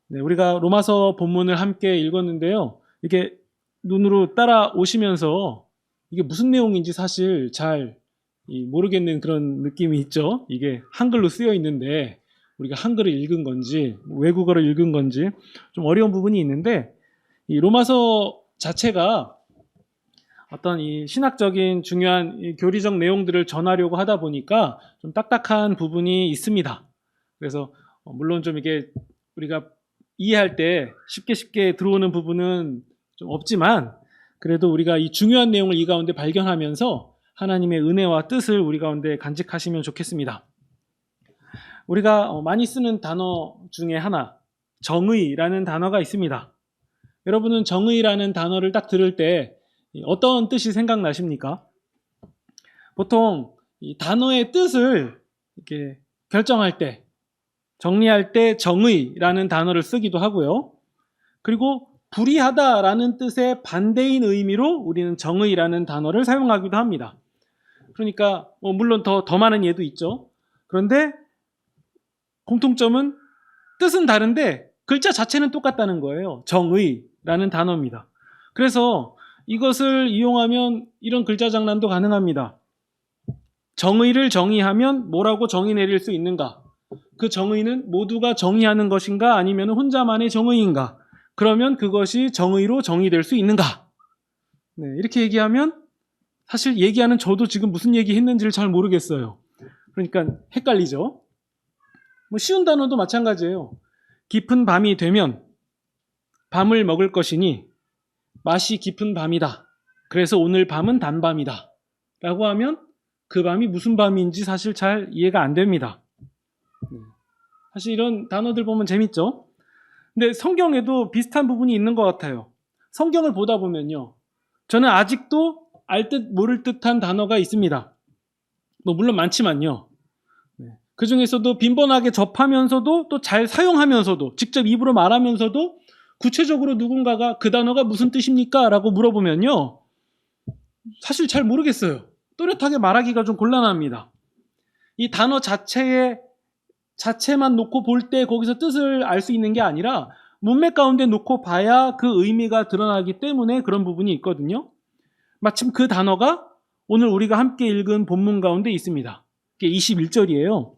네, 우리가 로마서 본문을 함께 읽었는데요. 이게 눈으로 따라오시면서 이게 무슨 내용인지 사실 잘 모르겠는 그런 느낌이 있죠. 이게 한글로 쓰여 있는데 우리가 한글을 읽은 건지 외국어를 읽은 건지 좀 어려운 부분이 있는데, 이 로마서 자체가 어떤 이 신학적인 중요한 이 교리적 내용들을 전하려고 하다 보니까 좀 딱딱한 부분이 있습니다. 그래서 물론 좀 이게 우리가 이해할 때 쉽게 들어오는 부분은 좀 없지만, 그래도 우리가 이 중요한 내용을 이 가운데 발견하면서 하나님의 은혜와 뜻을 우리 가운데 간직하시면 좋겠습니다. 우리가 많이 쓰는 단어 중에 하나, 정의라는 단어가 있습니다. 여러분은 정의라는 단어를 딱 들을 때 어떤 뜻이 생각나십니까? 보통 이 단어의 뜻을 이렇게 결정할 때, 정리할 때 정의라는 단어를 쓰기도 하고요. 그리고 불의하다라는 뜻의 반대인 의미로 우리는 정의라는 단어를 사용하기도 합니다. 그러니까 물론 더 많은 예도 있죠. 그런데 공통점은 뜻은 다른데 글자 자체는 똑같다는 거예요. 정의라는 단어입니다. 그래서 이것을 이용하면 이런 글자 장난도 가능합니다. 정의를 정의하면 뭐라고 정의 내릴 수 있는가? 그 정의는 모두가 정의하는 것인가 아니면 혼자만의 정의인가? 그러면 그것이 정의로 정의될 수 있는가? 네, 이렇게 얘기하면 사실 얘기하는 저도 지금 무슨 얘기 했는지를 잘 모르겠어요. 그러니까 헷갈리죠. 쉬운 단어도 마찬가지예요. 깊은 밤이 되면 밤을 먹을 것이니 맛이 깊은 밤이다. 그래서 오늘 밤은 단밤이다. 라고 하면 그 밤이 무슨 밤인지 사실 잘 이해가 안 됩니다. 사실 이런 단어들 보면 재밌죠? 근데 성경에도 비슷한 부분이 있는 것 같아요. 성경을 보다 보면요, 저는 아직도 알 듯 모를 듯한 단어가 있습니다. 물론 많지만요. 그 중에서도 빈번하게 접하면서도 또 잘 사용하면서도 직접 입으로 말하면서도 구체적으로 누군가가 그 단어가 무슨 뜻입니까? 라고 물어보면요, 사실 잘 모르겠어요. 또렷하게 말하기가 좀 곤란합니다. 이 단어 자체만 놓고 볼 때 거기서 뜻을 알 수 있는 게 아니라 문맥 가운데 놓고 봐야 그 의미가 드러나기 때문에 그런 부분이 있거든요. 마침 그 단어가 오늘 우리가 함께 읽은 본문 가운데 있습니다. 그게 21절이에요.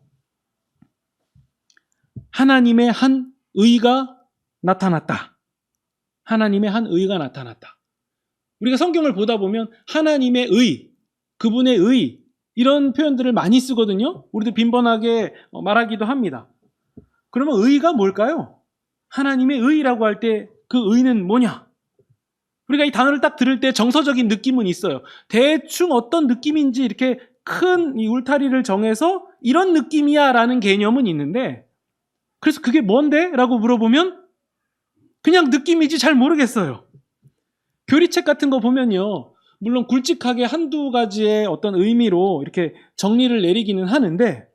하나님의 한 의가 나타났다. 하나님의 한 의가 나타났다. 우리가 성경을 보다 보면 하나님의 의, 그분의 의, 이런 표현들을 많이 쓰거든요. 우리도 빈번하게 말하기도 합니다. 그러면 의가 뭘까요? 하나님의 의라고 할 때 그 의는 뭐냐? 우리가 이 단어를 딱 들을 때 정서적인 느낌은 있어요. 대충 어떤 느낌인지 이렇게 큰 이 울타리를 정해서 이런 느낌이야 라는 개념은 있는데, 그래서 그게 뭔데? 라고 물어보면 그냥 느낌이지 잘 모르겠어요. 교리책 같은 거 보면요, 물론 굵직하게 한두 가지의 어떤 의미로 이렇게 정리를 내리기는 하는데,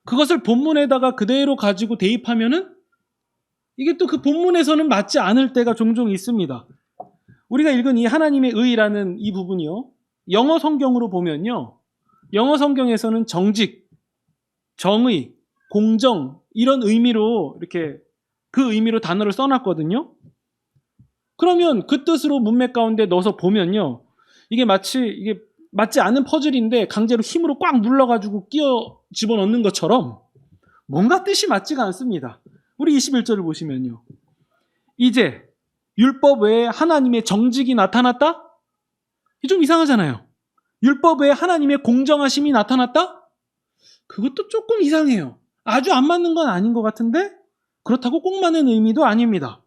그것을 본문에다가 그대로 가지고 대입하면은 이게 또 그 본문에서는 맞지 않을 때가 종종 있습니다. 우리가 읽은 이 하나님의 의라는 이 부분이요, 영어 성경으로 보면요, 영어 성경에서는 정직, 정의, 공정, 이런 의미로 이렇게 그 의미로 단어를 써놨거든요. 그러면 그 뜻으로 문맥 가운데 넣어서 보면요, 이게 마치 이게 맞지 않는 퍼즐인데 강제로 힘으로 꽉 눌러가지고 끼워 집어넣는 것처럼 뭔가 뜻이 맞지가 않습니다. 우리 21절을 보시면요, 이제 율법 외에 하나님의 정직이 나타났다? 이게 좀 이상하잖아요. 율법 외에 하나님의 공정하심이 나타났다? 그것도 조금 이상해요. 아주 안 맞는 건 아닌 것 같은데 그렇다고 꼭 맞는 의미도 아닙니다.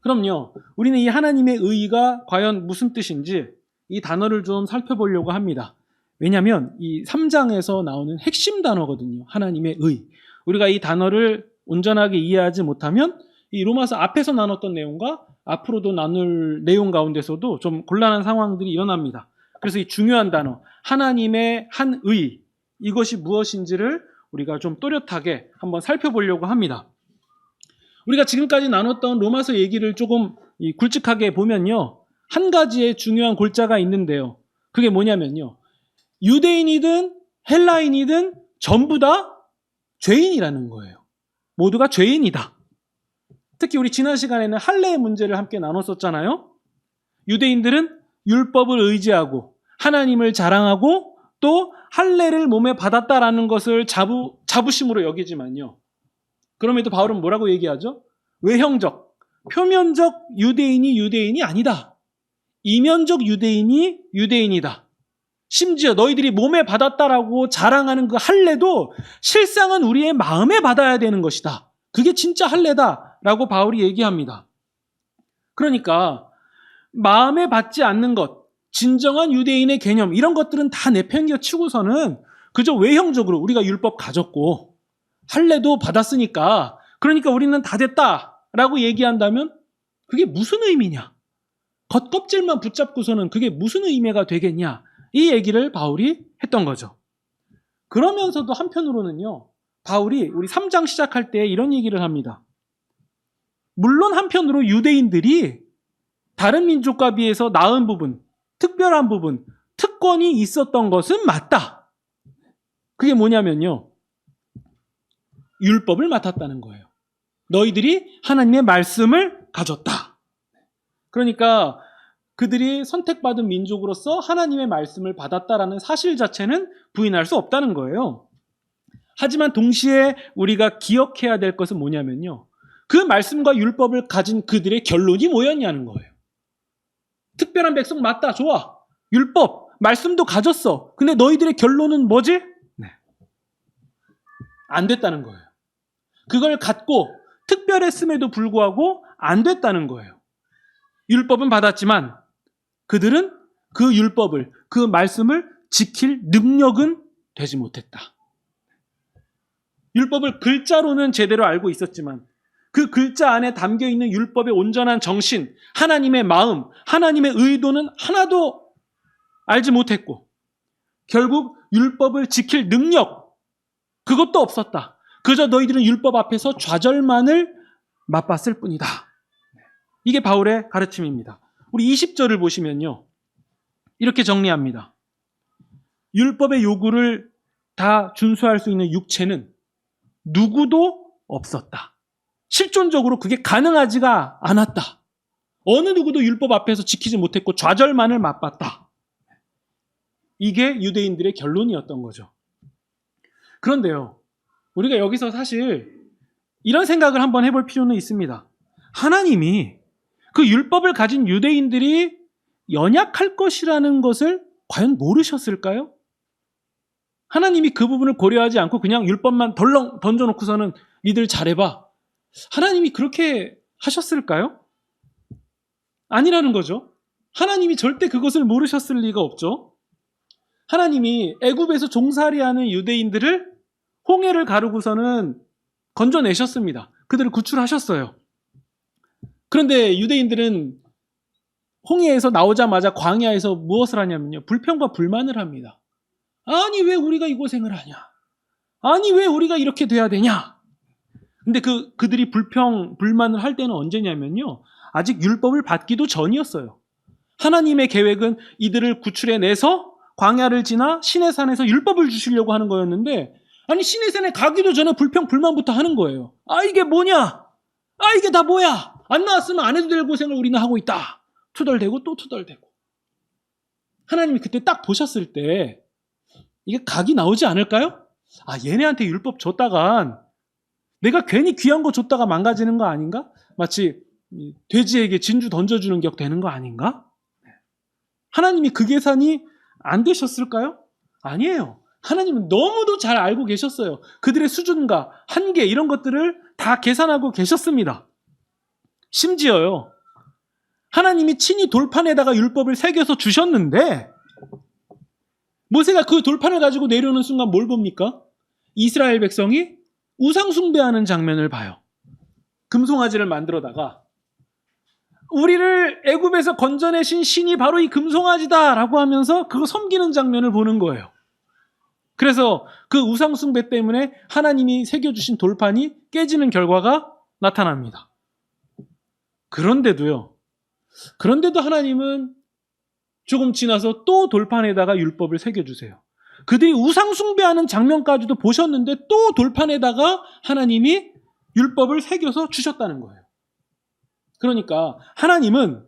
그럼요, 우리는 이 하나님의 의가 과연 무슨 뜻인지 이 단어를 좀 살펴보려고 합니다. 왜냐하면 이 3장에서 나오는 핵심 단어거든요. 하나님의 의. 우리가 이 단어를 온전하게 이해하지 못하면 이 로마서 앞에서 나눴던 내용과 앞으로도 나눌 내용 가운데서도 좀 곤란한 상황들이 일어납니다. 그래서 이 중요한 단어, 하나님의 한 의, 이것이 무엇인지를 우리가 좀 또렷하게 한번 살펴보려고 합니다. 우리가 지금까지 나눴던 로마서 얘기를 조금 굵직하게 보면요, 한 가지의 중요한 골자가 있는데요. 그게 뭐냐면요, 유대인이든 헬라인이든 전부 다 죄인이라는 거예요. 모두가 죄인이다. 특히 우리 지난 시간에는 할례의 문제를 함께 나눴었잖아요. 유대인들은 율법을 의지하고 하나님을 자랑하고 또 할례를 몸에 받았다라는 것을 자부심으로 여기지만요. 그럼에도 바울은 뭐라고 얘기하죠? 외형적, 표면적 유대인이 아니다. 이면적 유대인이 유대인이다. 심지어 너희들이 몸에 받았다라고 자랑하는 그 할례도 실상은 우리의 마음에 받아야 되는 것이다. 그게 진짜 할례다라고 바울이 얘기합니다. 그러니까 마음에 받지 않는 것, 진정한 유대인의 개념 이런 것들은 다 내팽개치고서는 그저 외형적으로 우리가 율법 가졌고 할례도 받았으니까 그러니까 우리는 다 됐다라고 얘기한다면 그게 무슨 의미냐? 겉껍질만 붙잡고서는 그게 무슨 의미가 되겠냐? 이 얘기를 바울이 했던 거죠. 그러면서도 한편으로는요, 바울이 우리 3장 시작할 때 이런 얘기를 합니다. 물론 한편으로 유대인들이 다른 민족과 비해서 나은 부분, 특별한 부분, 특권이 있었던 것은 맞다. 그게 뭐냐면요, 율법을 맡았다는 거예요. 너희들이 하나님의 말씀을 가졌다. 그러니까 그들이 선택받은 민족으로서 하나님의 말씀을 받았다라는 사실 자체는 부인할 수 없다는 거예요. 하지만 동시에 우리가 기억해야 될 것은 뭐냐면요, 그 말씀과 율법을 가진 그들의 결론이 뭐였냐는 거예요. 특별한 백성 맞다, 좋아. 율법, 말씀도 가졌어. 근데 너희들의 결론은 뭐지? 안 됐다는 거예요. 그걸 갖고 특별했음에도 불구하고 안 됐다는 거예요. 율법은 받았지만 그들은 그 율법을, 그 말씀을 지킬 능력은 되지 못했다. 율법을 글자로는 제대로 알고 있었지만 그 글자 안에 담겨있는 율법의 온전한 정신, 하나님의 마음, 하나님의 의도는 하나도 알지 못했고 결국 율법을 지킬 능력, 그것도 없었다. 그저 너희들은 율법 앞에서 좌절만을 맛봤을 뿐이다. 이게 바울의 가르침입니다. 우리 20절을 보시면요, 이렇게 정리합니다. 율법의 요구를 다 준수할 수 있는 육체는 누구도 없었다. 실존적으로 그게 가능하지가 않았다. 어느 누구도 율법 앞에서 지키지 못했고 좌절만을 맛봤다. 이게 유대인들의 결론이었던 거죠. 그런데요, 우리가 여기서 사실 이런 생각을 한번 해볼 필요는 있습니다. 하나님이 그 율법을 가진 유대인들이 연약할 것이라는 것을 과연 모르셨을까요? 하나님이 그 부분을 고려하지 않고 그냥 율법만 덜렁 던져놓고서는 니들 잘해봐. 하나님이 그렇게 하셨을까요? 아니라는 거죠. 하나님이 절대 그것을 모르셨을 리가 없죠. 하나님이 애굽에서 종살이하는 유대인들을 홍해를 가르고서는 건져내셨습니다. 그들을 구출하셨어요. 그런데 유대인들은 홍해에서 나오자마자 광야에서 무엇을 하냐면요, 불평과 불만을 합니다. 아니 왜 우리가 이 고생을 하냐? 아니 왜 우리가 이렇게 돼야 되냐? 근데 그들이 불만을 할 때는 언제냐면요, 아직 율법을 받기도 전이었어요. 하나님의 계획은 이들을 구출해내서 광야를 지나 시내산에서 율법을 주시려고 하는 거였는데, 아니 시내산에 가기도 전에 불만부터 하는 거예요. 아 이게 뭐냐? 아 이게 다 뭐야? 안 나왔으면 안 해도 될 고생을 우리는 하고 있다. 투덜대고 또 투덜대고. 하나님이 그때 딱 보셨을 때 이게 각이 나오지 않을까요? 아 얘네한테 율법 줬다간 내가 괜히 귀한 거 줬다가 망가지는 거 아닌가? 마치 돼지에게 진주 던져주는 격 되는 거 아닌가? 하나님이 그 계산이 안 되셨을까요? 아니에요. 하나님은 너무도 잘 알고 계셨어요. 그들의 수준과 한계 이런 것들을 다 계산하고 계셨습니다. 심지어요, 하나님이 친히 돌판에다가 율법을 새겨서 주셨는데 모세가 그 돌판을 가지고 내려오는 순간 뭘 봅니까? 이스라엘 백성이 우상 숭배하는 장면을 봐요. 금송아지를 만들어다가 우리를 애굽에서 건져내신 신이 바로 이 금송아지다라고 하면서 그거 섬기는 장면을 보는 거예요. 그래서 그 우상 숭배 때문에 하나님이 새겨주신 돌판이 깨지는 결과가 나타납니다. 그런데도 하나님은 조금 지나서 또 돌판에다가 율법을 새겨주세요. 그들이 우상 숭배하는 장면까지도 보셨는데 또 돌판에다가 하나님이 율법을 새겨서 주셨다는 거예요. 그러니까 하나님은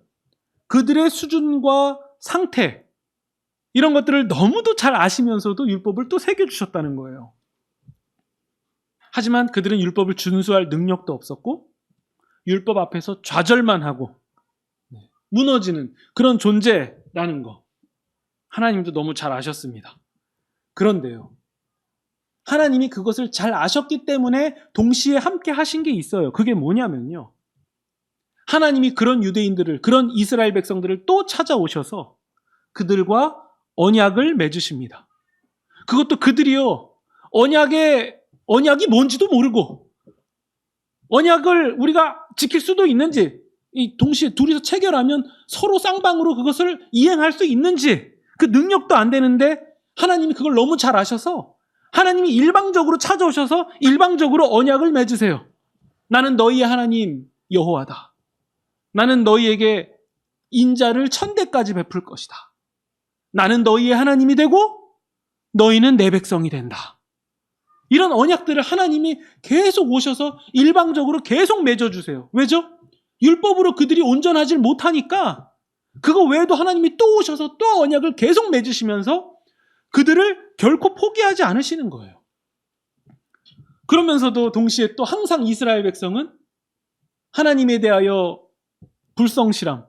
그들의 수준과 상태, 이런 것들을 너무도 잘 아시면서도 율법을 또 새겨주셨다는 거예요. 하지만 그들은 율법을 준수할 능력도 없었고 율법 앞에서 좌절만 하고 무너지는 그런 존재라는 거 하나님도 너무 잘 아셨습니다. 그런데요, 하나님이 그것을 잘 아셨기 때문에 동시에 함께 하신 게 있어요. 그게 뭐냐면요, 하나님이 그런 유대인들을, 그런 이스라엘 백성들을 또 찾아오셔서 그들과 언약을 맺으십니다. 그것도 그들이요, 언약이 뭔지도 모르고 언약을 우리가 지킬 수도 있는지, 이 동시에 둘이서 체결하면 서로 쌍방으로 그것을 이행할 수 있는지 그 능력도 안 되는데 하나님이 그걸 너무 잘 아셔서 하나님이 일방적으로 찾아오셔서 일방적으로 언약을 맺으세요. 나는 너희의 하나님 여호와다. 나는 너희에게 인자를 1000대까지 베풀 것이다. 나는 너희의 하나님이 되고 너희는 내 백성이 된다. 이런 언약들을 하나님이 계속 오셔서 일방적으로 계속 맺어주세요. 왜죠? 율법으로 그들이 온전하지 못하니까 그거 외에도 하나님이 또 오셔서 또 언약을 계속 맺으시면서 그들을 결코 포기하지 않으시는 거예요. 그러면서도 동시에 또 항상 이스라엘 백성은 하나님에 대하여 불성실함,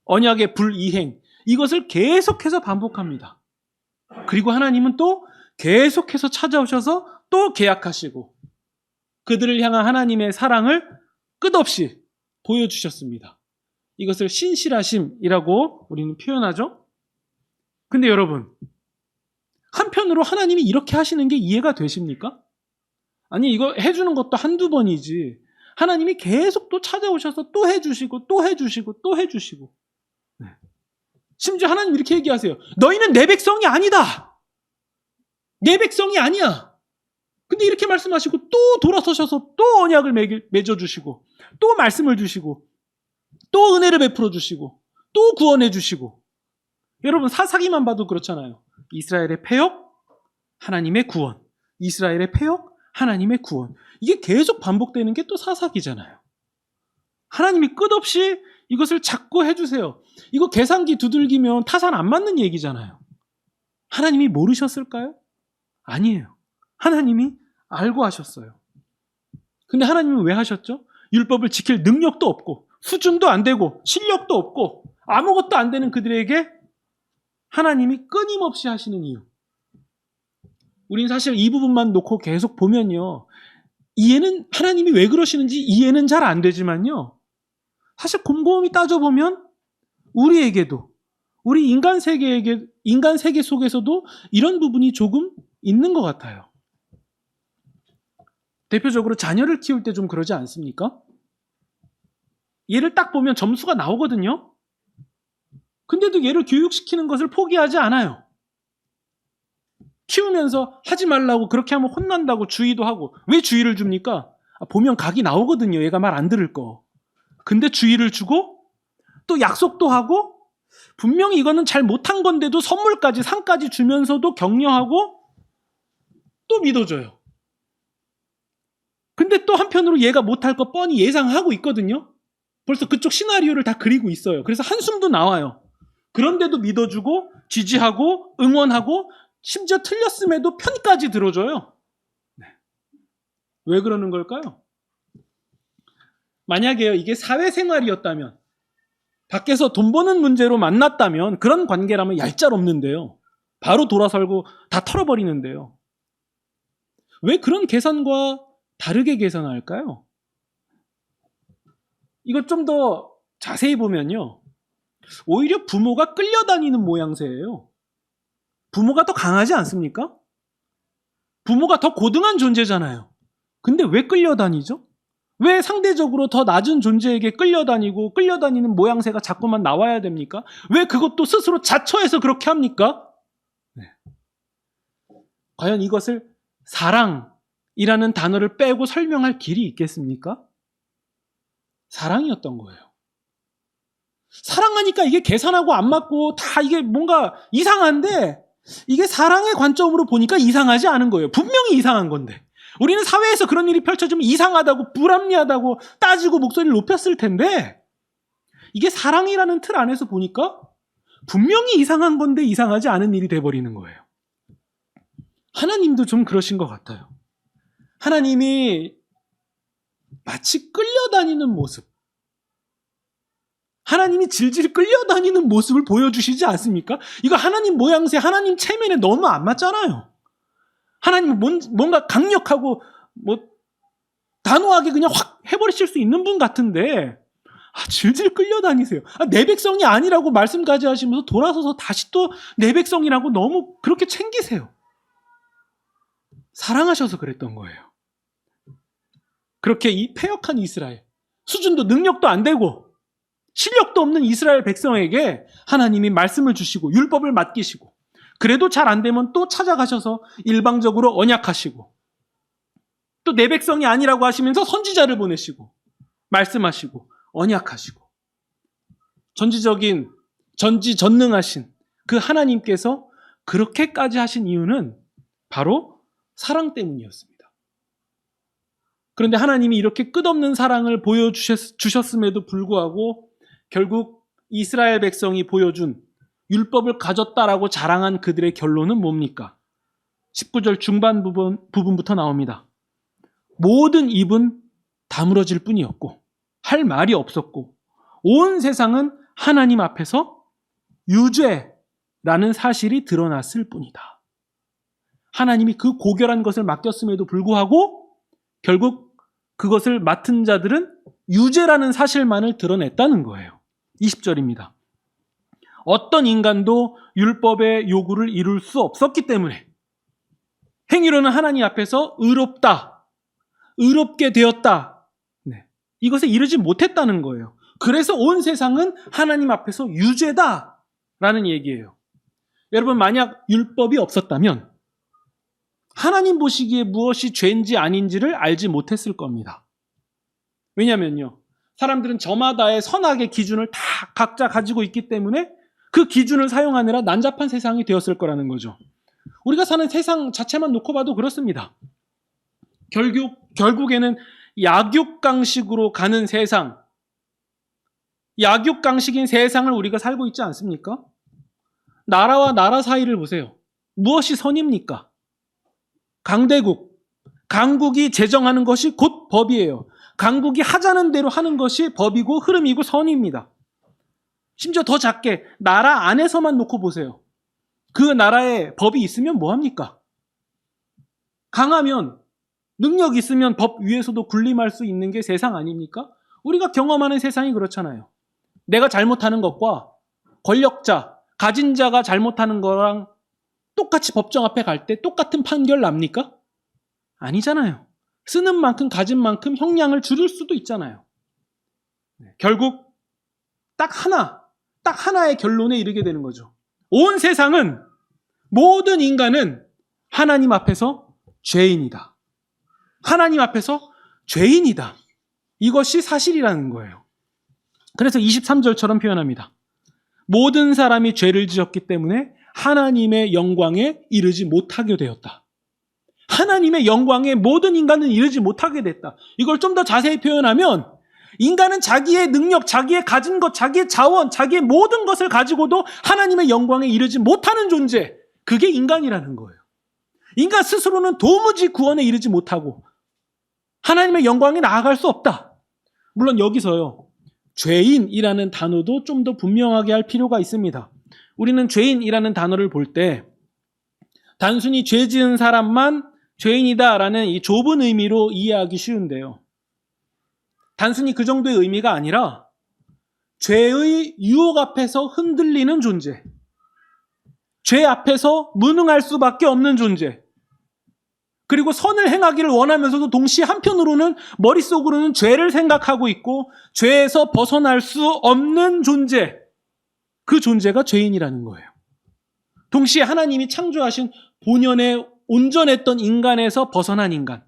언약의 불이행, 이것을 계속해서 반복합니다. 그리고 하나님은 또 계속해서 찾아오셔서 또 계약하시고 그들을 향한 하나님의 사랑을 끝없이 보여주셨습니다. 이것을 신실하심이라고 우리는 표현하죠. 근데 여러분, 한편으로 하나님이 이렇게 하시는 게 이해가 되십니까? 아니, 이거 해주는 것도 한두 번이지 하나님이 계속 또 찾아오셔서 또 해주시고 또 해주시고 또 해주시고, 심지어 하나님 이렇게 얘기하세요. 너희는 내 백성이 아니다. 내 백성이 아니야. 근데 이렇게 말씀하시고 또 돌아서셔서 또 언약을 맺어주시고 또 말씀을 주시고 또 은혜를 베풀어 주시고 또 구원해 주시고. 여러분, 사사기만 봐도 그렇잖아요. 이스라엘의 패역, 하나님의 구원. 이스라엘의 패역, 하나님의 구원. 이게 계속 반복되는 게 또 사사기잖아요. 하나님이 끝없이 이것을 자꾸 해주세요. 이거 계산기 두들기면 타산 안 맞는 얘기잖아요. 하나님이 모르셨을까요? 아니에요. 하나님이 알고 하셨어요. 근데 하나님은 왜 하셨죠? 율법을 지킬 능력도 없고 수준도 안 되고 실력도 없고 아무것도 안 되는 그들에게 하나님이 끊임없이 하시는 이유. 우린 사실 이 부분만 놓고 계속 보면요, 이해는, 하나님이 왜 그러시는지 이해는 잘 안 되지만요, 사실 곰곰이 따져보면 우리에게도, 우리 인간 세계 속에서도 이런 부분이 조금 있는 것 같아요. 대표적으로 자녀를 키울 때 좀 그러지 않습니까? 얘를 딱 보면 점수가 나오거든요. 근데도 얘를 교육시키는 것을 포기하지 않아요. 키우면서 하지 말라고, 그렇게 하면 혼난다고 주의도 하고. 왜 주의를 줍니까? 보면 각이 나오거든요. 얘가 말 안 들을 거. 근데 주의를 주고 또 약속도 하고, 분명히 이거는 잘 못한 건데도 선물까지, 상까지 주면서도 격려하고 또 믿어줘요. 근데 또 한편으로 얘가 못할 거 뻔히 예상하고 있거든요. 벌써 그쪽 시나리오를 다 그리고 있어요. 그래서 한숨도 나와요. 그런데도 믿어주고 지지하고 응원하고 심지어 틀렸음에도 편까지 들어줘요. 왜 그러는 걸까요? 만약에요, 이게 사회생활이었다면, 밖에서 돈 버는 문제로 만났다면 그런 관계라면 얄짤없는데요. 바로 돌아설고 다 털어버리는데요. 왜 그런 계산과 다르게 계산할까요? 이거 좀 더 자세히 보면요, 오히려 부모가 끌려다니는 모양새예요. 부모가 더 강하지 않습니까? 부모가 더 고등한 존재잖아요. 근데 왜 끌려다니죠? 왜 상대적으로 더 낮은 존재에게 끌려다니고 끌려다니는 모양새가 자꾸만 나와야 됩니까? 왜 그것도 스스로 자처해서 그렇게 합니까? 과연 이것을 사랑이라는 단어를 빼고 설명할 길이 있겠습니까? 사랑이었던 거예요. 사랑하니까 이게 계산하고 안 맞고 다 이게 뭔가 이상한데, 이게 사랑의 관점으로 보니까 이상하지 않은 거예요. 분명히 이상한 건데. 우리는 사회에서 그런 일이 펼쳐지면 이상하다고, 불합리하다고 따지고 목소리를 높였을 텐데, 이게 사랑이라는 틀 안에서 보니까 분명히 이상한 건데 이상하지 않은 일이 돼버리는 거예요. 하나님도 좀 그러신 것 같아요. 하나님이 마치 끌려다니는 모습, 하나님이 질질 끌려다니는 모습을 보여주시지 않습니까? 이거 하나님 모양새, 하나님 체면에 너무 안 맞잖아요. 하나님은 뭔가 강력하고 단호하게 그냥 확 해버리실 수 있는 분 같은데 질질 끌려다니세요. 내 백성이 아니라고 말씀까지 하시면서 돌아서서 다시 또 내 백성이라고 너무 그렇게 챙기세요. 사랑하셔서 그랬던 거예요. 그렇게 이 패역한 이스라엘, 수준도 능력도 안 되고 실력도 없는 이스라엘 백성에게 하나님이 말씀을 주시고 율법을 맡기시고 그래도 잘 안 되면 또 찾아가셔서 일방적으로 언약하시고 또 내 백성이 아니라고 하시면서 선지자를 보내시고 말씀하시고 언약하시고 전지전능하신 그 하나님께서 그렇게까지 하신 이유는 바로 사랑 때문이었습니다. 그런데 하나님이 이렇게 끝없는 사랑을 보여주셨음에도 불구하고 결국 이스라엘 백성이 보여준 율법을 가졌다라고 자랑한 그들의 결론은 뭡니까? 19절 중반 부분부터 나옵니다. 모든 입은 다물어질 뿐이었고 할 말이 없었고 온 세상은 하나님 앞에서 유죄라는 사실이 드러났을 뿐이다. 하나님이 그 고결한 것을 맡겼음에도 불구하고 결국 그것을 맡은 자들은 유죄라는 사실만을 드러냈다는 거예요. 20절입니다. 어떤 인간도 율법의 요구를 이룰 수 없었기 때문에 행위로는 하나님 앞에서 의롭게 되었다. 이것에 이르지 못했다는 거예요. 그래서 온 세상은 하나님 앞에서 유죄다라는 얘기예요. 여러분, 만약 율법이 없었다면 하나님 보시기에 무엇이 죄인지 아닌지를 알지 못했을 겁니다. 왜냐면요, 사람들은 저마다의 선악의 기준을 다 각자 가지고 있기 때문에 그 기준을 사용하느라 난잡한 세상이 되었을 거라는 거죠. 우리가 사는 세상 자체만 놓고 봐도 그렇습니다. 결국에는 약육강식으로 가는 세상, 약육강식인 세상을 우리가 살고 있지 않습니까? 나라와 나라 사이를 보세요. 무엇이 선입니까? 강국이 제정하는 것이 곧 법이에요. 강국이 하자는 대로 하는 것이 법이고 흐름이고 선입니다. 심지어 더 작게 나라 안에서만 놓고 보세요. 그 나라에 법이 있으면 뭐합니까? 강하면, 능력 있으면 법 위에서도 군림할 수 있는 게 세상 아닙니까? 우리가 경험하는 세상이 그렇잖아요. 내가 잘못하는 것과 권력자, 가진 자가 잘못하는 거랑 똑같이 법정 앞에 갈 때 똑같은 판결 납니까? 아니잖아요. 쓰는 만큼 가진 만큼 형량을 줄일 수도 있잖아요. 결국 딱 하나의 결론에 이르게 되는 거죠. 온 세상은, 모든 인간은 하나님 앞에서 죄인이다. 하나님 앞에서 죄인이다. 이것이 사실이라는 거예요. 그래서 23절처럼 표현합니다. 모든 사람이 죄를 지었기 때문에 하나님의 영광에 이르지 못하게 되었다. 하나님의 영광에 모든 인간은 이르지 못하게 됐다. 이걸 좀 더 자세히 표현하면 인간은 자기의 능력, 자기의 가진 것, 자기의 자원, 자기의 모든 것을 가지고도 하나님의 영광에 이르지 못하는 존재, 그게 인간이라는 거예요. 인간 스스로는 도무지 구원에 이르지 못하고 하나님의 영광에 나아갈 수 없다. 물론 여기서요, 죄인이라는 단어도 좀 더 분명하게 할 필요가 있습니다. 우리는 죄인이라는 단어를 볼 때 단순히 죄 지은 사람만 죄인이다라는 이 좁은 의미로 이해하기 쉬운데요. 단순히 그 정도의 의미가 아니라 죄의 유혹 앞에서 흔들리는 존재, 죄 앞에서 무능할 수밖에 없는 존재, 그리고 선을 행하기를 원하면서도 동시에 한편으로는 머릿속으로는 죄를 생각하고 있고 죄에서 벗어날 수 없는 존재, 그 존재가 죄인이라는 거예요. 동시에 하나님이 창조하신 본연의 온전했던 인간에서 벗어난 인간,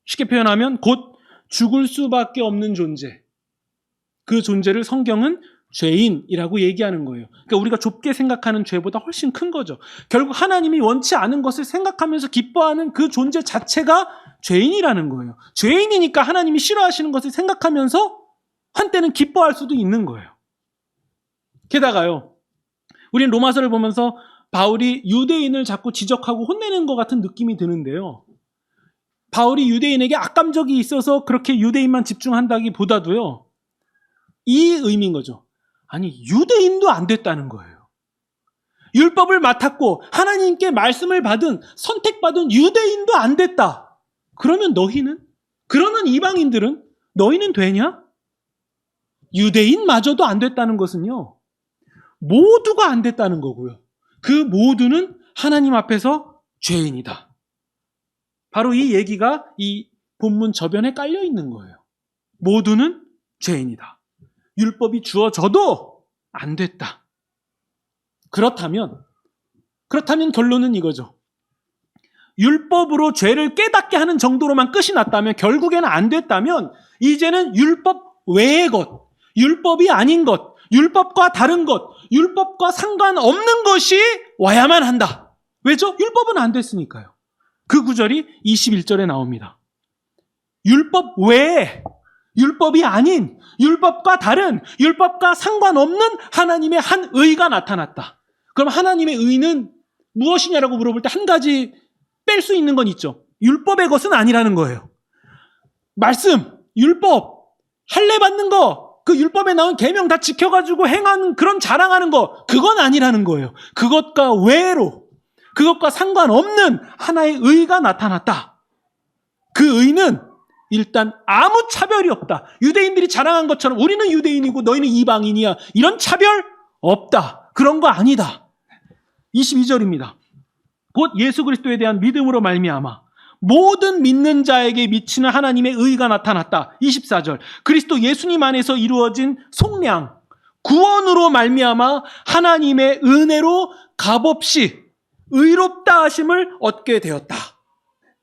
쉽게 표현하면 곧 죽을 수밖에 없는 존재, 그 존재를 성경은 죄인이라고 얘기하는 거예요. 그러니까 우리가 좁게 생각하는 죄보다 훨씬 큰 거죠. 결국 하나님이 원치 않은 것을 생각하면서 기뻐하는 그 존재 자체가 죄인이라는 거예요. 죄인이니까 하나님이 싫어하시는 것을 생각하면서 한때는 기뻐할 수도 있는 거예요. 게다가요, 우린 로마서를 보면서 바울이 유대인을 자꾸 지적하고 혼내는 것 같은 느낌이 드는데요. 바울이 유대인에게 악감정이 있어서 그렇게 유대인만 집중한다기보다도요, 이 의미인 거죠. 아니, 유대인도 안 됐다는 거예요. 율법을 맡았고 하나님께 말씀을 받은, 선택받은 유대인도 안 됐다. 그러면 너희는? 그러면 이방인들은? 너희는 되냐? 유대인마저도 안 됐다는 것은요, 모두가 안 됐다는 거고요. 그 모두는 하나님 앞에서 죄인이다. 바로 이 얘기가 이 본문 저변에 깔려 있는 거예요. 모두는 죄인이다. 율법이 주어져도 안 됐다. 그렇다면 결론은 이거죠. 율법으로 죄를 깨닫게 하는 정도로만 끝이 났다면, 결국에는 안 됐다면, 이제는 율법 외의 것, 율법이 아닌 것, 율법과 다른 것, 율법과 상관없는 것이 와야만 한다. 왜죠? 율법은 안 됐으니까요. 그 구절이 21절에 나옵니다. 율법 외에, 율법이 아닌, 율법과 다른, 율법과 상관없는 하나님의 한 의가 나타났다. 그럼 하나님의 의는 무엇이냐라고 물어볼 때 한 가지 뺄 수 있는 건 있죠. 율법의 것은 아니라는 거예요. 말씀, 율법, 할례 받는 거, 그 율법에 나온 계명 다 지켜가지고 행하는 그런 자랑하는 거, 그건 아니라는 거예요. 그것과 외로, 그것과 상관없는 하나의 의가 나타났다. 그 의는 일단 아무 차별이 없다. 유대인들이 자랑한 것처럼 우리는 유대인이고 너희는 이방인이야, 이런 차별 없다. 그런 거 아니다. 22절입니다. 곧 예수 그리스도에 대한 믿음으로 말미암아 모든 믿는 자에게 미치는 하나님의 의가 나타났다. 24절. 그리스도 예수님 안에서 이루어진 속량, 구원으로 말미암아 하나님의 은혜로 값없이 의롭다 하심을 얻게 되었다.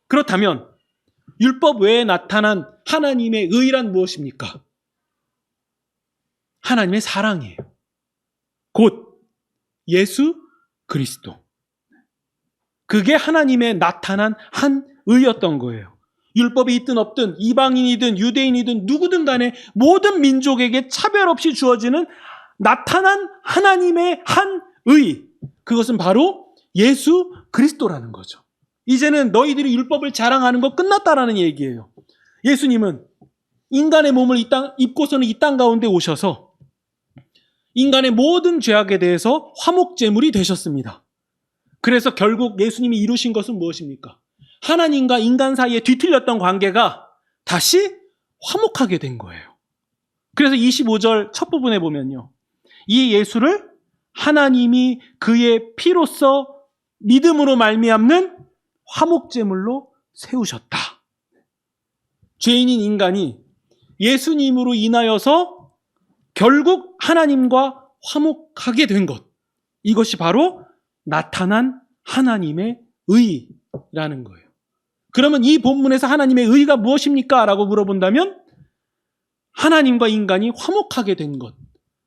그렇다면 율법 외에 나타난 하나님의 의란 무엇입니까? 하나님의 사랑이에요. 곧 예수 그리스도. 그게 하나님의 나타난 한 의였던 거예요. 율법이 있든 없든 이방인이든 유대인이든 누구든 간에 모든 민족에게 차별 없이 주어지는 나타난 하나님의 한 의. 그것은 바로 예수 그리스도라는 거죠. 이제는 너희들이 율법을 자랑하는 거 끝났다라는 얘기예요. 예수님은 인간의 몸을 입고서는 이 땅 가운데 오셔서 인간의 모든 죄악에 대해서 화목제물이 되셨습니다. 그래서 결국 예수님이 이루신 것은 무엇입니까? 하나님과 인간 사이에 뒤틀렸던 관계가 다시 화목하게 된 거예요. 그래서 25절 첫 부분에 보면요, 이 예수를 하나님이 그의 피로써 믿음으로 말미암는 화목제물로 세우셨다. 죄인인 인간이 예수님으로 인하여서 결국 하나님과 화목하게 된 것, 이것이 바로 나타난 하나님의 의라는 거예요. 그러면 이 본문에서 하나님의 의가 무엇입니까? 라고 물어본다면 하나님과 인간이 화목하게 된 것,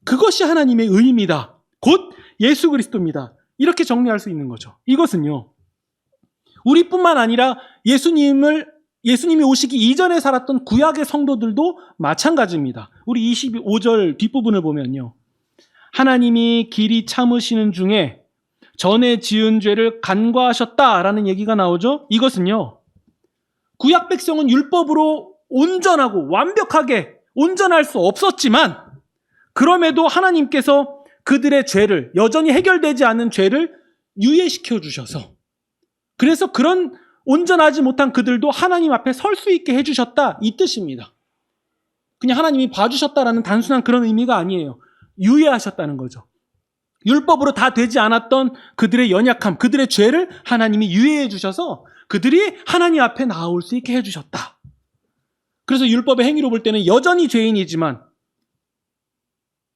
그것이 하나님의 의입니다. 곧 예수 그리스도입니다. 이렇게 정리할 수 있는 거죠. 이것은요, 우리뿐만 아니라 예수님이 오시기 이전에 살았던 구약의 성도들도 마찬가지입니다. 우리 25절 뒷부분을 보면요, 하나님이 길이 참으시는 중에 전에 지은 죄를 간과하셨다라는 얘기가 나오죠. 이것은요, 구약 백성은 율법으로 온전하고 완벽하게 온전할 수 없었지만 그럼에도 하나님께서 그들의 죄를, 여전히 해결되지 않은 죄를 유예시켜 주셔서, 그래서 그런 온전하지 못한 그들도 하나님 앞에 설 수 있게 해주셨다, 이 뜻입니다. 그냥 하나님이 봐주셨다라는 단순한 그런 의미가 아니에요. 유예하셨다는 거죠. 율법으로 다 되지 않았던 그들의 연약함, 그들의 죄를 하나님이 유예해 주셔서 그들이 하나님 앞에 나올 수 있게 해주셨다. 그래서 율법의 행위로 볼 때는 여전히 죄인이지만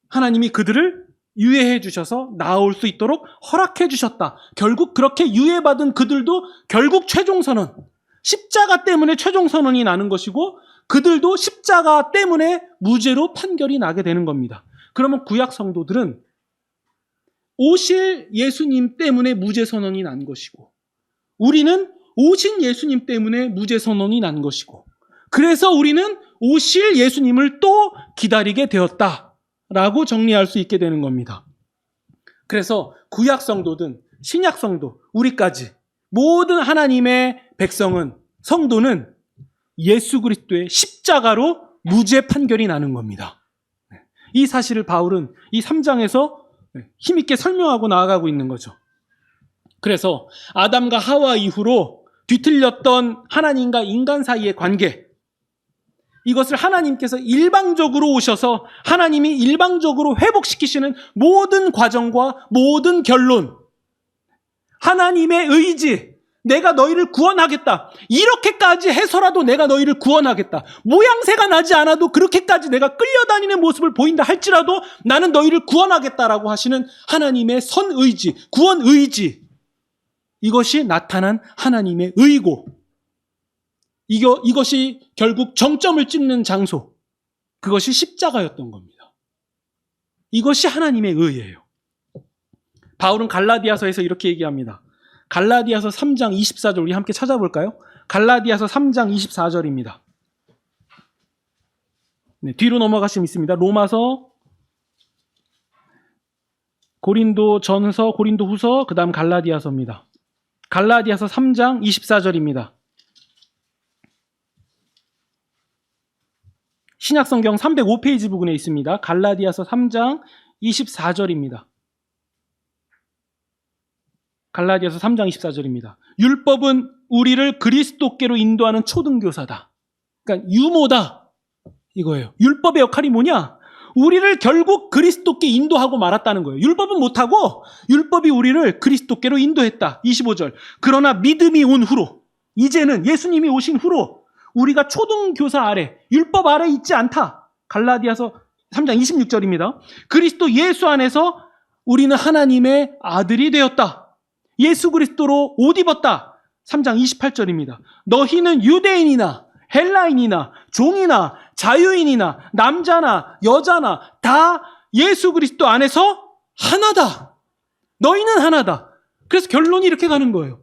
하나님이 그들을 유예해 주셔서 나올 수 있도록 허락해 주셨다. 결국 그렇게 유예받은 그들도 결국 최종 선언, 십자가 때문에 최종 선언이 나는 것이고, 그들도 십자가 때문에 무죄로 판결이 나게 되는 겁니다. 그러면 구약 성도들은 오실 예수님 때문에 무죄 선언이 난 것이고, 우리는 오신 예수님 때문에 무죄 선언이 난 것이고, 그래서 우리는 오실 예수님을 또 기다리게 되었다라고 정리할 수 있게 되는 겁니다. 그래서 구약 성도든 신약 성도, 우리까지 모든 하나님의 백성은, 성도는 예수 그리스도의 십자가로 무죄 판결이 나는 겁니다. 이 사실을 바울은 이 3장에서 힘있게 설명하고 나아가고 있는 거죠. 그래서 아담과 하와 이후로 뒤틀렸던 하나님과 인간 사이의 관계, 이것을 하나님께서 일방적으로 오셔서 하나님이 일방적으로 회복시키시는 모든 과정과 모든 결론, 하나님의 의지, 내가 너희를 구원하겠다, 이렇게까지 해서라도 내가 너희를 구원하겠다, 모양새가 나지 않아도 그렇게까지 내가 끌려다니는 모습을 보인다 할지라도 나는 너희를 구원하겠다라고 하시는 하나님의 선의지, 구원의지, 이것이 나타난 하나님의 의고, 이것이 결국 정점을 찍는 장소, 그것이 십자가였던 겁니다. 이것이 하나님의 의예요. 바울은 갈라디아서에서 이렇게 얘기합니다. 갈라디아서 3장 24절 우리 함께 찾아볼까요? 갈라디아서 3장 24절입니다. 네, 뒤로 넘어가시면 있습니다. 로마서, 고린도 전서, 고린도 후서, 그 다음 갈라디아서입니다. 갈라디아서 3장 24절입니다. 신약성경 305페이지 부분에 있습니다. 갈라디아서 3장 24절입니다. 갈라디아서 3장 24절입니다. 율법은 우리를 그리스도께로 인도하는 초등교사다. 그러니까 유모다, 이거예요. 율법의 역할이 뭐냐? 우리를 결국 그리스도께 인도하고 말았다는 거예요. 율법은 못하고 율법이 우리를 그리스도께로 인도했다. 25절. 그러나 믿음이 온 후로, 이제는 예수님이 오신 후로 우리가 초등교사 아래, 율법 아래 있지 않다. 갈라디아서 3장 26절입니다. 그리스도 예수 안에서 우리는 하나님의 아들이 되었다. 예수 그리스도로 옷 입었다. 3장 28절입니다. 너희는 유대인이나 헬라인이나 종이나 자유인이나 남자나 여자나 다 예수 그리스도 안에서 하나다. 너희는 하나다. 그래서 결론이 이렇게 가는 거예요.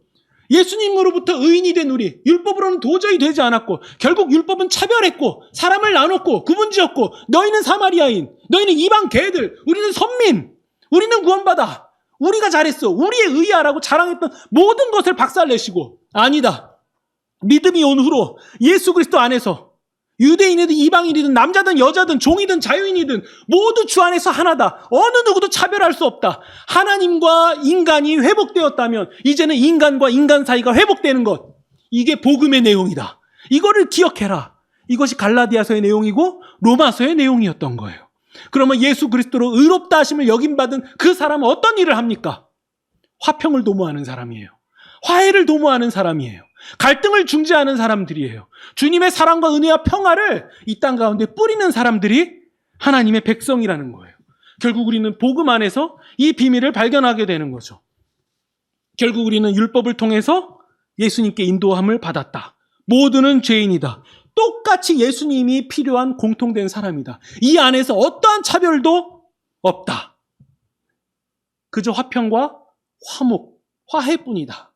예수님으로부터 의인이 된 우리, 율법으로는 도저히 되지 않았고 결국 율법은 차별했고 사람을 나눴고 구분지었고, 너희는 사마리아인, 너희는 이방 개들, 우리는 선민, 우리는 구원받아, 우리가 잘했어, 우리의 의야라고 자랑했던 모든 것을 박살내시고, 아니다, 믿음이 온 후로 예수 그리스도 안에서 유대인이든 이방인이든 남자든 여자든 종이든 자유인이든 모두 주 안에서 하나다. 어느 누구도 차별할 수 없다. 하나님과 인간이 회복되었다면 이제는 인간과 인간 사이가 회복되는 것, 이게 복음의 내용이다. 이거를 기억해라. 이것이 갈라디아서의 내용이고 로마서의 내용이었던 거예요. 그러면 예수 그리스도로 의롭다 하심을 여김받은 그 사람은 어떤 일을 합니까? 화평을 도모하는 사람이에요. 화해를 도모하는 사람이에요. 갈등을 중재하는 사람들이에요. 주님의 사랑과 은혜와 평화를 이 땅 가운데 뿌리는 사람들이 하나님의 백성이라는 거예요. 결국 우리는 복음 안에서 이 비밀을 발견하게 되는 거죠. 결국 우리는 율법을 통해서 예수님께 인도함을 받았다. 모두는 죄인이다. 똑같이 예수님이 필요한 공통된 사람이다. 이 안에서 어떠한 차별도 없다. 그저 화평과 화목, 화해뿐이다.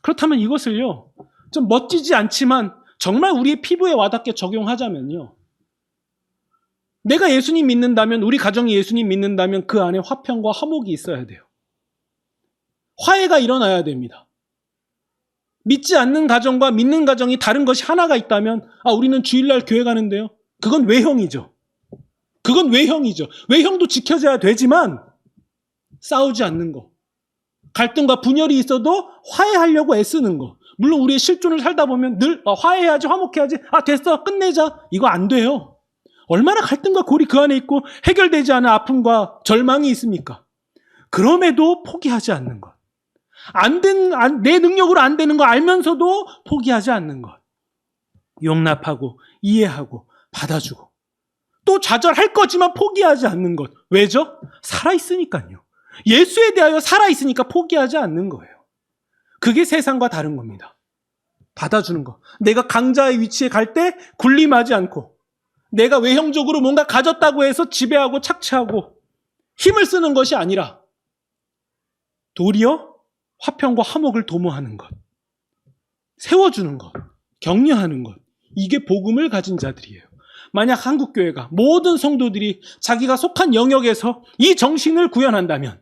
그렇다면 이것을요, 좀 멋지지 않지만 정말 우리의 피부에 와닿게 적용하자면요, 내가 예수님 믿는다면, 우리 가정이 예수님 믿는다면 그 안에 화평과 화목이 있어야 돼요. 화해가 일어나야 됩니다. 믿지 않는 가정과 믿는 가정이 다른 것이 하나가 있다면, 우리는 주일날 교회 가는데요, 그건 외형이죠. 그건 외형이죠. 외형도 지켜져야 되지만 싸우지 않는 거, 갈등과 분열이 있어도 화해하려고 애쓰는 거. 물론 우리의 실존을 살다 보면 늘 화해해야지, 화목해야지, 됐어, 끝내자, 이거 안 돼요. 얼마나 갈등과 골이 그 안에 있고 해결되지 않은 아픔과 절망이 있습니까? 그럼에도 포기하지 않는 것, 내 능력으로 안 되는 거 알면서도 포기하지 않는 것, 용납하고 이해하고 받아주고, 또 좌절할 거지만 포기하지 않는 것. 왜죠? 살아있으니까요. 예수에 대하여 살아있으니까 포기하지 않는 거예요. 그게 세상과 다른 겁니다. 받아주는 거. 내가 강자의 위치에 갈 때 군림하지 않고, 내가 외형적으로 뭔가 가졌다고 해서 지배하고 착취하고 힘을 쓰는 것이 아니라 도리어 화평과 화목을 도모하는 것, 세워주는 것, 격려하는 것, 이게 복음을 가진 자들이에요. 만약 한국교회가 모든 성도들이 자기가 속한 영역에서 이 정신을 구현한다면,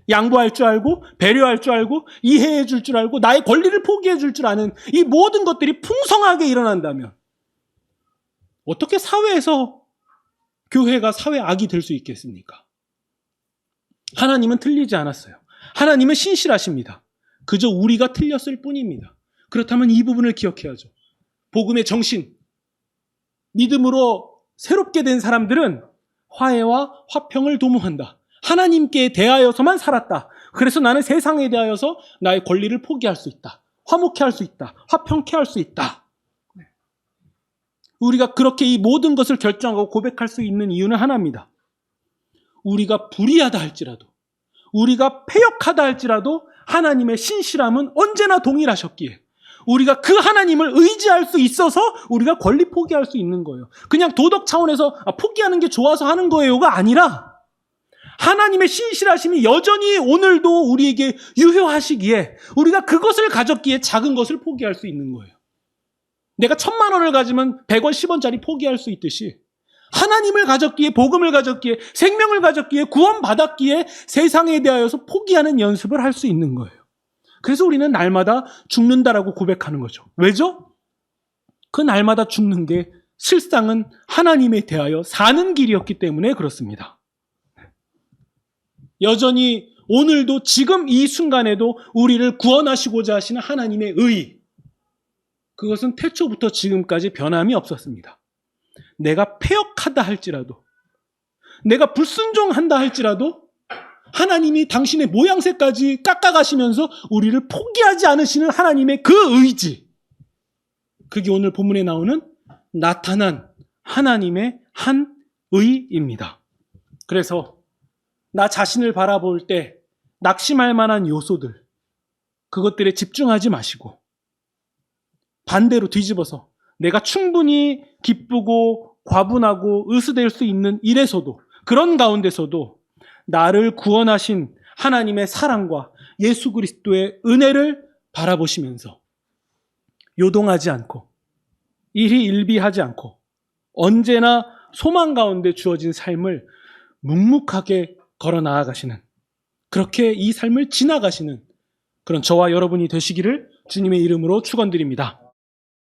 양보할 줄 알고 배려할 줄 알고 이해해 줄 줄 알고 나의 권리를 포기해 줄 줄 아는 이 모든 것들이 풍성하게 일어난다면 어떻게 사회에서 교회가 사회악이 될 수 있겠습니까? 하나님은 틀리지 않았어요. 하나님은 신실하십니다. 그저 우리가 틀렸을 뿐입니다. 그렇다면 이 부분을 기억해야죠. 복음의 정신, 믿음으로 새롭게 된 사람들은 화해와 화평을 도모한다. 하나님께 대하여서만 살았다. 그래서 나는 세상에 대하여서 나의 권리를 포기할 수 있다. 화목해 할 수 있다. 화평케 할 수 있다. 우리가 그렇게 이 모든 것을 결정하고 고백할 수 있는 이유는 하나입니다. 우리가 불의하다 할지라도, 우리가 패역하다 할지라도 하나님의 신실함은 언제나 동일하셨기에 우리가 그 하나님을 의지할 수 있어서 우리가 권리 포기할 수 있는 거예요. 그냥 도덕 차원에서 포기하는 게 좋아서 하는 거예요가 아니라 하나님의 신실하심이 여전히 오늘도 우리에게 유효하시기에 우리가 그것을 가졌기에 작은 것을 포기할 수 있는 거예요. 내가 1,000만 원을 가지면 100원, 10원짜리 포기할 수 있듯이 하나님을 가졌기에, 복음을 가졌기에, 생명을 가졌기에, 구원받았기에 세상에 대하여서 포기하는 연습을 할 수 있는 거예요. 그래서 우리는 날마다 죽는다라고 고백하는 거죠. 왜죠? 그 날마다 죽는 게 실상은 하나님에 대하여 사는 길이었기 때문에 그렇습니다. 여전히 오늘도 지금 이 순간에도 우리를 구원하시고자 하시는 하나님의 의, 그것은 태초부터 지금까지 변함이 없었습니다. 내가 패역하다 할지라도, 내가 불순종한다 할지라도 하나님이 당신의 모양새까지 깎아가시면서 우리를 포기하지 않으시는 하나님의 그 의지, 그게 오늘 본문에 나오는 나타난 하나님의 한 의입니다. 그래서 나 자신을 바라볼 때 낙심할 만한 요소들, 그것들에 집중하지 마시고 반대로 뒤집어서 내가 충분히 기쁘고 과분하고 의수될 수 있는 일에서도, 그런 가운데서도 나를 구원하신 하나님의 사랑과 예수 그리스도의 은혜를 바라보시면서 요동하지 않고 일희일비하지 않고 언제나 소망 가운데 주어진 삶을 묵묵하게 걸어 나아가시는, 그렇게 이 삶을 지나가시는 그런 저와 여러분이 되시기를 주님의 이름으로 축원드립니다.